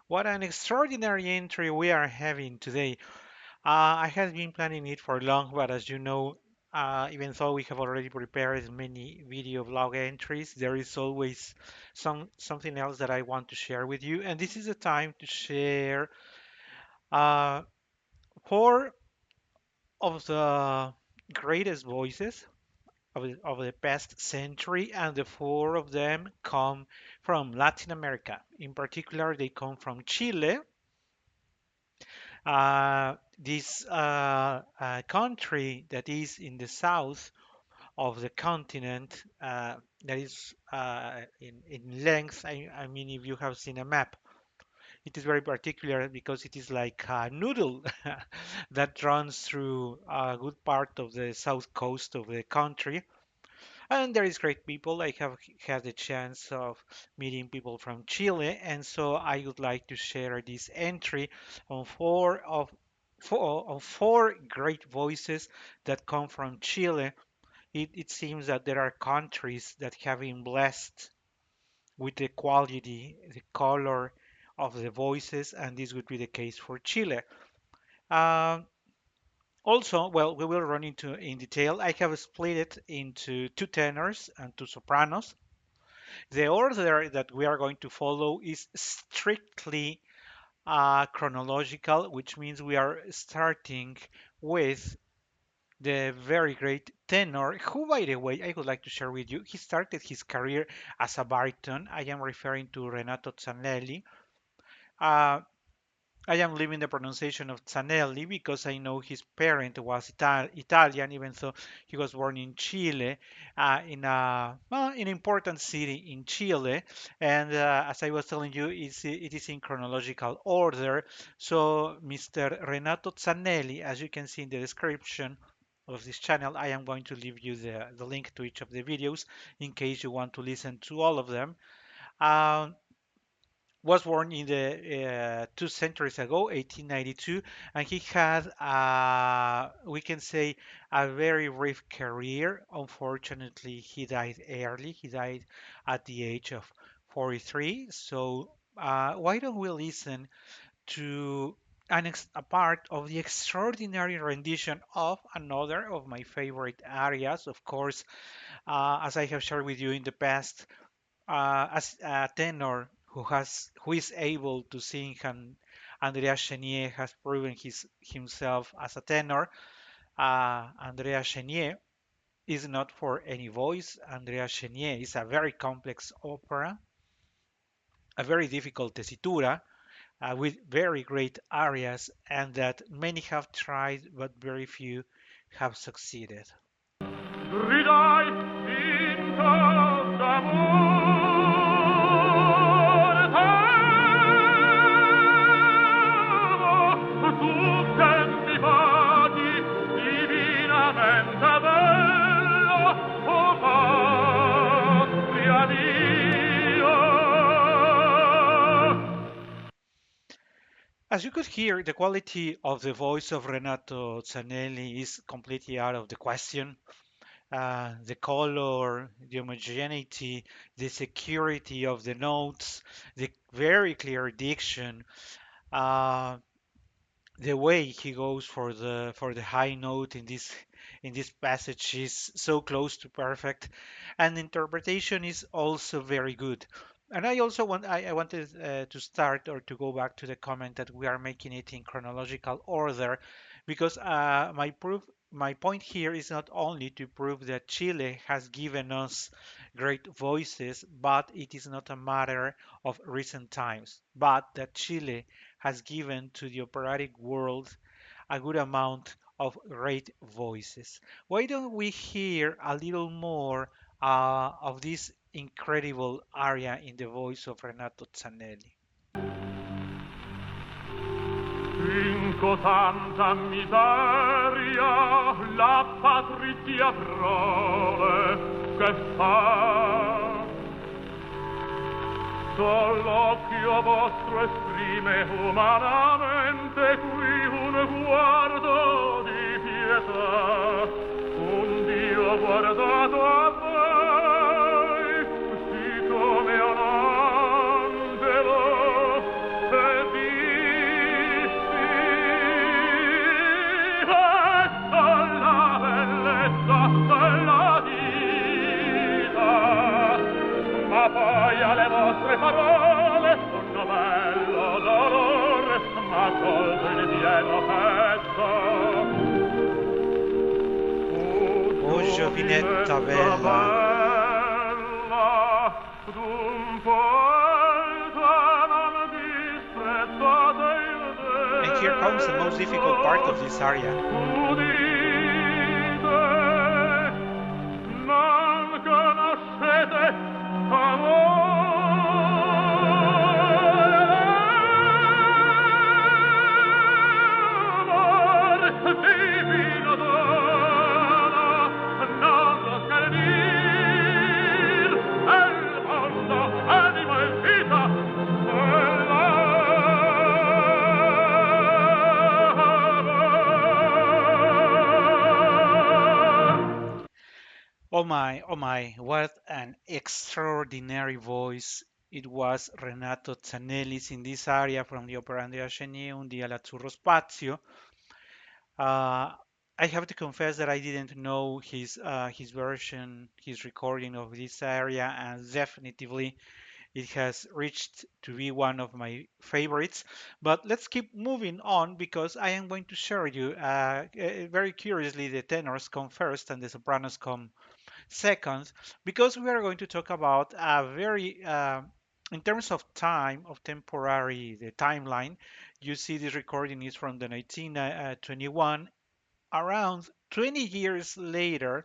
What an extraordinary entry we are having today. I have been planning it for long, but as you know, even though we have already prepared many video blog entries, there is always something else that I want to share with you. And this is the time to share uh, four of the greatest voices of the past century, and the four of them come from Latin America. In particular, they come from Chile. This country that is in the south of the continent, that is in length. I mean, if you have seen a map, it is very particular because it is like a noodle that runs through a good part of the south coast of the country. And there is great people. I have had the chance of meeting people from Chile, and so I would like to share this entry on four great voices that come from Chile. It seems that there are countries that have been blessed with the quality, the color of the voices, and this would be the case for Chile. Um, Also, well, we will run into in detail. I have split it into two tenors and two sopranos. The order that we are going to follow is strictly chronological, which means we are starting with the very great tenor, who, by the way, I would like to share with you. He started his career as a baritone. I am referring to Renato Zanelli. Uh, I am leaving the pronunciation of Zanelli because I know his parent was Italian, even though he was born in Chile, in an important city in Chile. And as I was telling you, it is in chronological order. So, Mr. Renato Zanelli, as you can see in the description of this channel, I am going to leave you the link to each of the videos in case you want to listen to all of them. Um, was born in the 2 centuries ago, 1892, and he had, we can say, a very brief career. Unfortunately, he died early. He died at the age of 43. So, why don't we listen to a part of the extraordinary rendition of another of my favorite arias? Of course, as I have shared with you in the past, as a tenor who is able to sing, and Andrea Chénier has proven himself as a tenor. Andrea Chénier is not for any voice. Andrea Chénier is a very complex opera, a very difficult tessitura, with very great arias, and that many have tried but very few have succeeded. Gridai vinto d'amore tu senti vadi divinamente bello o patria mia. As you could hear, the quality of the voice of Renato Zanelli is completely out of the question. The color, the homogeneity, the security of the notes, the very clear diction, uh, the way he goes for the high note in this passage is so close to perfect, and the interpretation is also very good. And I wanted to start or to go back to the comment that we are making it in chronological order because my point here is not only to prove that Chile has given us great voices, but it is not a matter of recent times, but that Chile has given to the operatic world a good amount of great voices. Why don't we hear a little more of this incredible aria in the voice of Renato Zanelli? In cotanta miseria la patrizia prole che fa. L'occhio vostro esprime umanamente qui un guardo di pietà. Un Dio guardato a voi, sì come un angelo, e Spinetta Bella. bella d'un poeta non disprezzate And here comes the most difficult part of this aria. udite non conoscete amor divino dono non lo scherdir el mondo anima e vita Oh my, what an extraordinary voice it was Renato Zanelli's in this aria from the opera Andrea Chénier, Un dia l'azzurro spazio. Uh, I have to confess that I didn't know his version, his recording of this area, and definitely it has reached to be one of my favorites. But let's keep moving on because I am going to share you very curiously the tenors come first and the sopranos come second because we are going to talk about a very in terms of time of temporary the timeline. You see this recording is from the 1921, around 20 years later,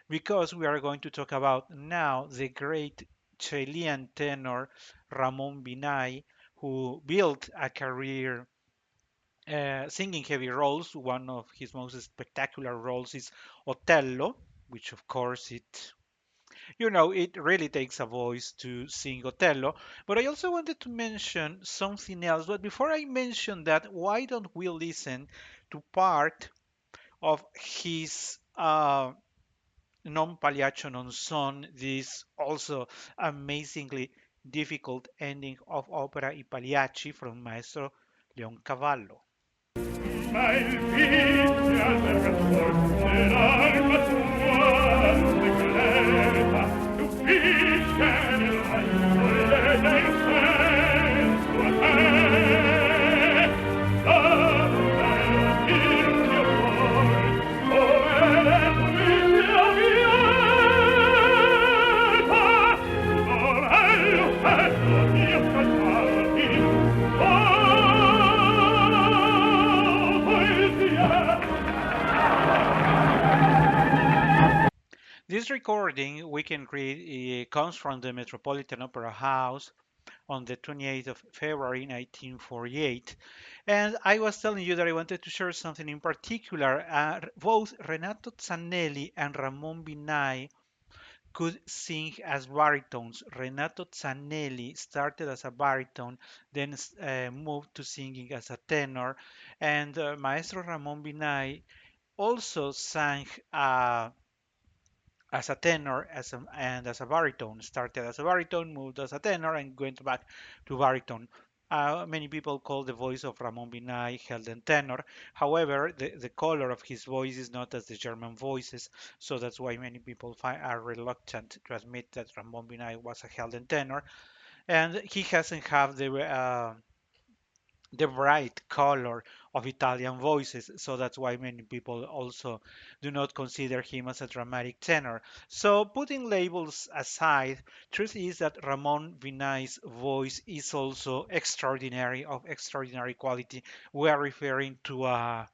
because we are going to talk about now the great Chilean tenor Ramon Vinay, who built a career singing heavy roles. One of his most spectacular roles is Otello, which of course it really takes a voice to sing Otello. But I also wanted to mention something else. But before I mention that, why don't we listen to part of his non Pagliaccio non son, this also amazingly difficult ending of opera I Pagliacci from Maestro Leoncavallo. ma il vizio al mercator l'alma tua segreta t'uffice nell'alto e del senso a te davvero vizio poi come vizio vieta come lo stesso io scalzati This recording we can read comes from the Metropolitan Opera House on the 28th of February 1948. And I was telling you that I wanted to share something in particular. Both Renato Zanelli and Ramon Vinay could sing as baritones. Renato Zanelli started as a baritone, then moved to singing as a tenor, and Maestro Ramon Vinay also sang as a tenor and as a baritone. Started as a baritone, moved as a tenor, and went back to baritone. Many people call the voice of Ramon Vinay Helden tenor. However, the color of his voice is not as the German voices, so that's why many people are reluctant to admit that Ramon Vinay was a Helden tenor. And he hasn't had the bright color of Italian voices, so that's why many people also do not consider him as a dramatic tenor. So, putting labels aside, truth is that Ramon Vinay's voice is also extraordinary, of extraordinary quality. We are referring to a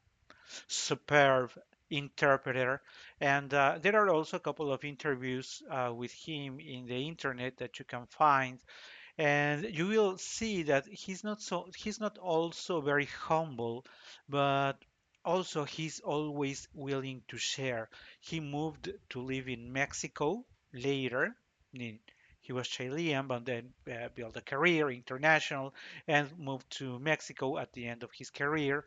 superb interpreter, and there are also a couple of interviews with him in the internet that you can find, and you will see that he's not also very humble, but also he's always willing to share. He moved to live in Mexico later. He was Chilean, but then built a career international and moved to Mexico at the end of his career.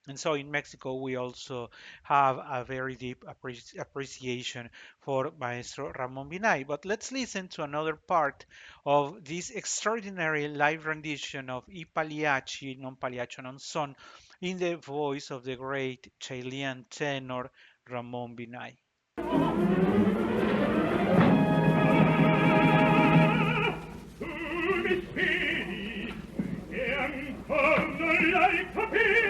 And so in Mexico, we also have a very deep appreciation for Maestro Ramon Vinay. But let's listen to another part of this extraordinary live rendition of I Pagliacci, Non Pagliaccio Non Son, in the voice of the great Chilean tenor Ramon Vinay. tu mi sfidi e ancora non l'hai capito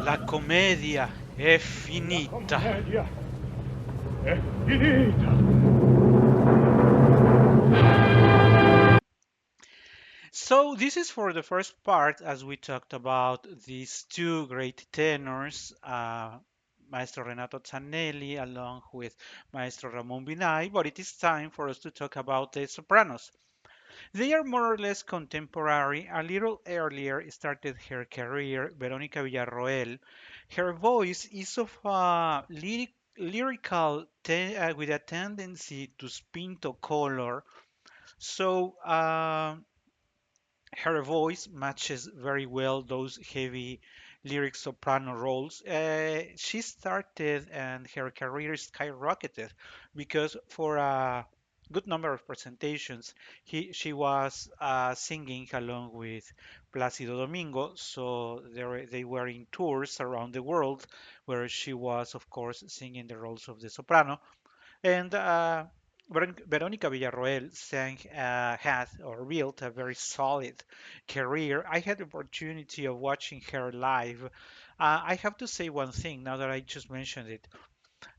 La commedia è La finita. commedia è finita. So this is for the first part, as we talked about these two great tenors, Maestro Renato Zanelli along with Maestro Ramon Vinay, but it is time for us to talk about the sopranos. They are more or less contemporary. A little earlier started her career, Verónica Villarroel. Her voice is of a lyrical with a tendency to spinto color. So her voice matches very well those heavy lyric soprano roles. She started and her career skyrocketed because for a good number of presentations, she was singing along with Plácido Domingo. So they were in tours around the world where she was, of course, singing the roles of the soprano. And Verónica Villarroel had or built a very solid career. I had the opportunity of watching her live. I have to say one thing now that I just mentioned it.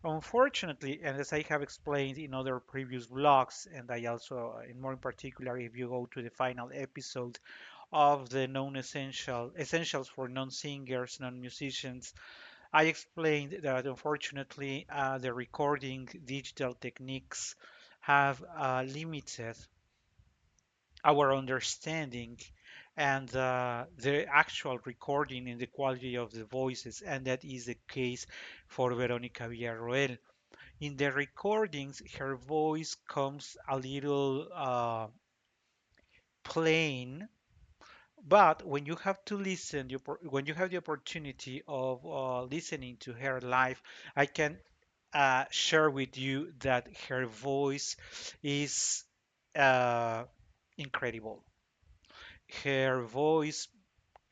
Unfortunately, and as I have explained in other previous vlogs, and I also, in more in particular, if you go to the final episode of the essentials for non-singers, non-musicians, I explained that unfortunately the recording digital techniques have limited our understanding and the actual recording and the quality of the voices, and that is the case for Verónica Villarroel. In the recordings, her voice comes a little plain, but when you have to listen, when you have the opportunity of listening to her live, I can share with you that her voice is uh, incredible. Her voice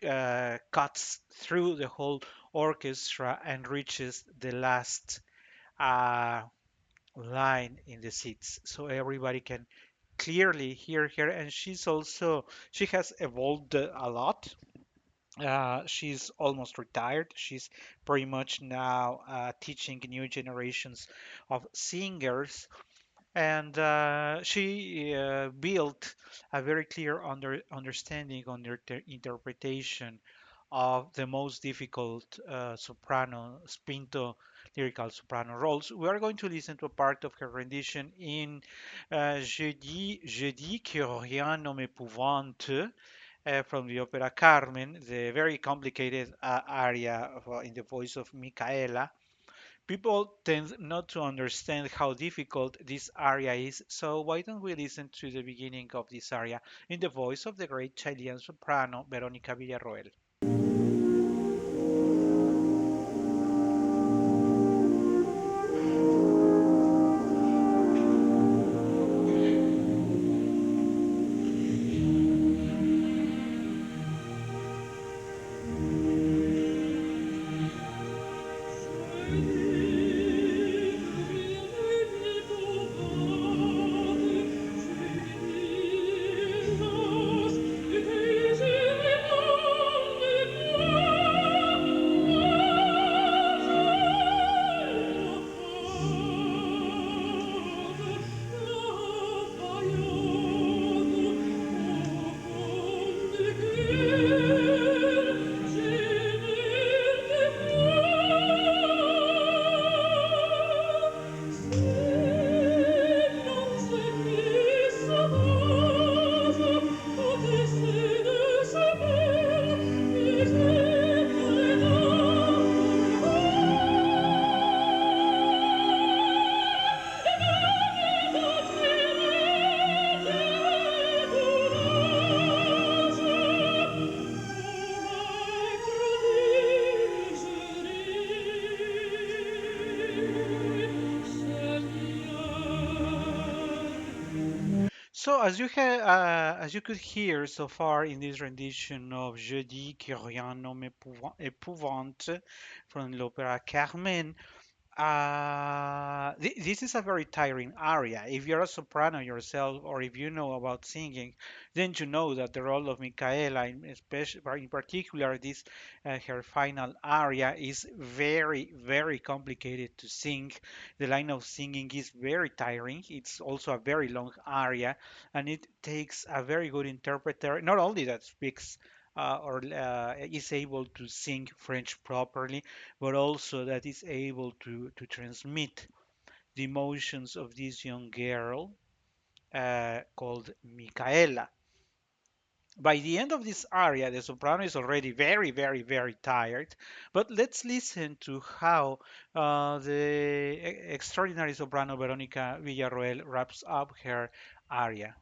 cuts through the whole orchestra and reaches the last uh, line in the seats, so everybody can clearly hear her. And she has evolved a lot. She's almost retired. She's pretty much now teaching new generations of singers, and she built a very clear understanding on their interpretation of the most difficult soprano, spinto lyrical soprano roles. We are going to listen to a part of her rendition in Je dis que rien ne m'épouvante from the opera Carmen, the very complicated aria in the voice of Micaela. People tend not to understand how difficult this aria is, so why don't we listen to the beginning of this aria in the voice of the great Chilean soprano Verónica Villarroel. So as you could hear so far in this rendition of Je dis que rien ne m'épouvante from l'opera Carmen, this is a very tiring aria. If you're a soprano yourself, or if you know about singing, then you know that the role of Micaela, in particular, this her final aria, is very, very complicated to sing. The line of singing is very tiring. It's also a very long aria, and it takes a very good interpreter, not only that speaks or is able to sing French properly, but also that is able to transmit the emotions of this young girl called Micaela. By the end of this aria, the soprano is already very, very, very tired. But let's listen to how the extraordinary soprano Verónica Villarroel wraps up her aria.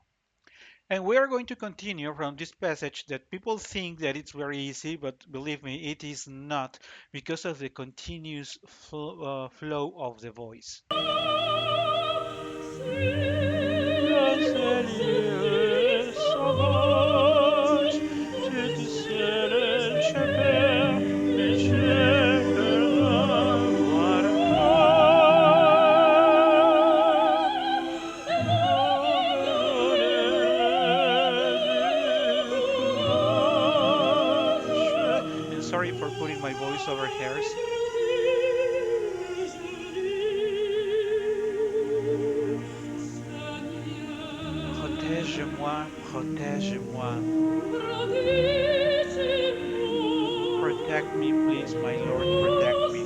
And we are going to continue from this passage that people think that it's very easy, but believe me, it is not because of the continuous flow of the voice. La Célie sauvage, je te serai échappé, mais je peux la voir encore. And sorry for putting my voice over hers. Protège-moi, protège-moi. Protect me, please, my Lord, protect me.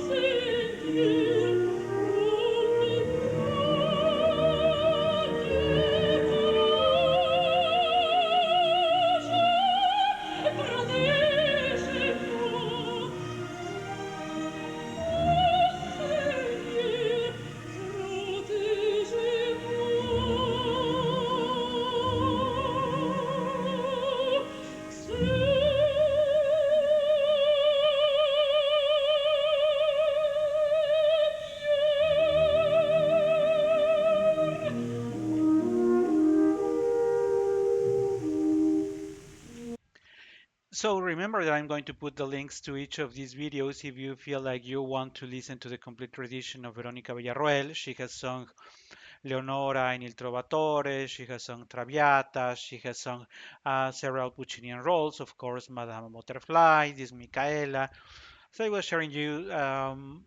So remember that I'm going to put the links to each of these videos if you feel like you want to listen to the complete tradition of Verónica Villarroel. She has sung Leonora in Il Trovatore, she has sung Traviata, she has sung several Puccinian roles, of course, Madame Butterfly, this Micaela. So I was sharing you some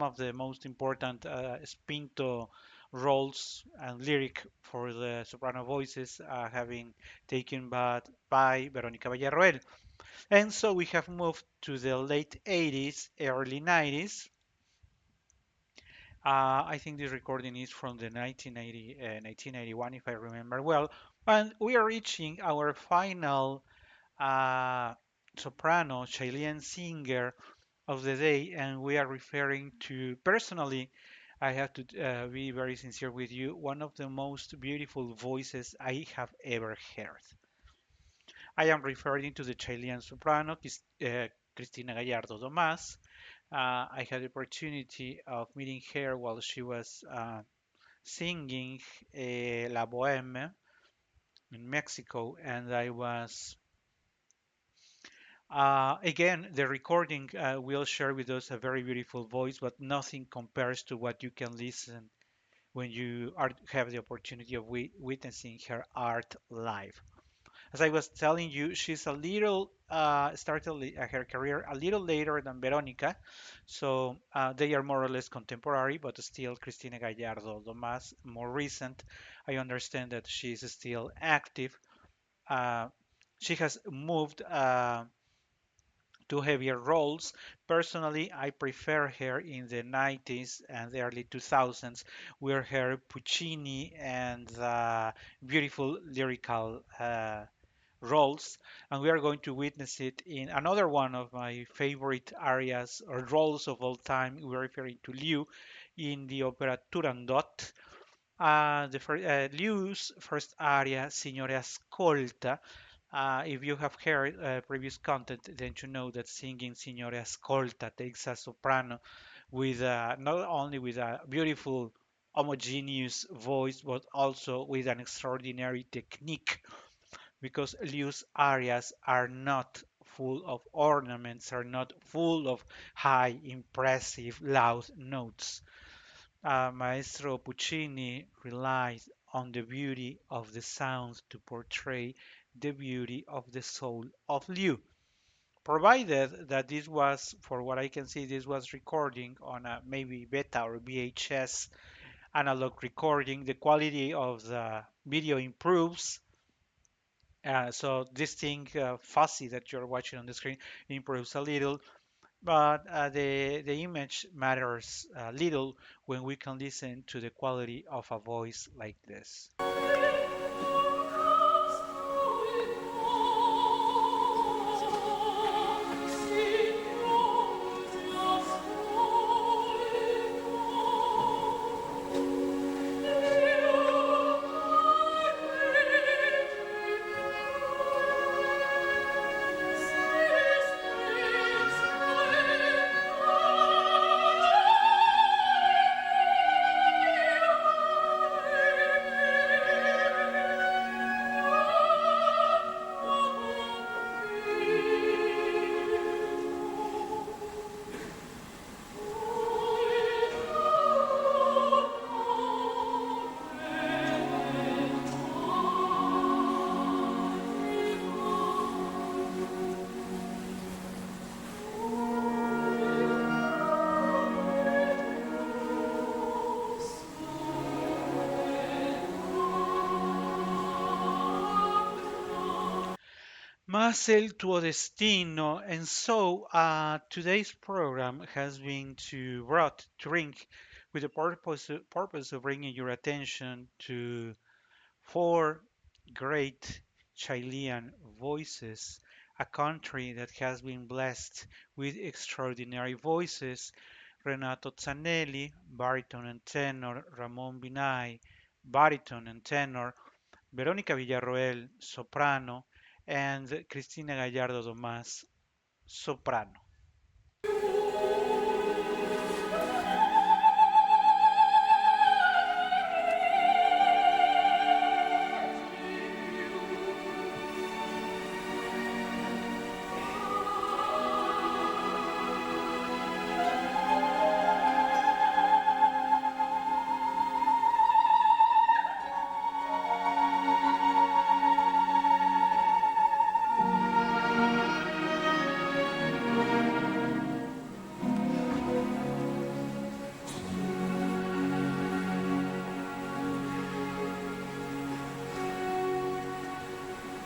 of the most important spinto roles and lyric for the soprano voices having taken by Verónica Villarroel. And so we have moved to the late 80s, early 90s. I think this recording is from the 1981, if I remember well. And we are reaching our final uh, soprano, Chilean singer of the day, and we are referring to, personally, I have to be very sincere with you, one of the most beautiful voices I have ever heard. I am referring to the Chilean soprano, Cristina Gallardo Domas. I had the opportunity of meeting her while she was singing La Boheme in Mexico, and I was again, the recording will share with us a very beautiful voice, but nothing compares to what you can listen when you have the opportunity of witnessing her art live. As I was telling you, she's a little started her career a little later than Veronica, so they are more or less contemporary, but still Cristina Gallardo Domas, more recent. I understand that she's still active. Uh, she has moved to heavier roles. Personally, I prefer her in the 90s and the early 2000s, where her Puccini and beautiful lyrical roles, and we are going to witness it in another one of my favorite arias or roles of all time. We're referring to Liu in the opera Turandot. Liu's first aria, Signore Ascolta. If you have heard previous content, then you know that singing Signore Ascolta takes a soprano with not only with a beautiful homogeneous voice, but also with an extraordinary technique because loose areas are not full of ornaments, are not full of high, impressive, loud notes. Maestro Puccini relies on the beauty of the sounds to portray the beauty of the soul of Liu. Provided that this was, for what I can see, this was recording on a maybe beta or VHS analog recording, the quality of the video improves. So this thing fuzzy that you're watching on the screen improves a little, but the image matters little when we can listen to the quality of a voice like this. Más el tuo destino. And so today's program has been brought to bring with the purpose of bringing your attention to four great Chilean voices, a country that has been blessed with extraordinary voices. Renato Zanelli, baritone and tenor, Ramon Vinay, baritone and tenor, Verónica Villarroel, soprano, and Cristina Gallardo Domas, soprano.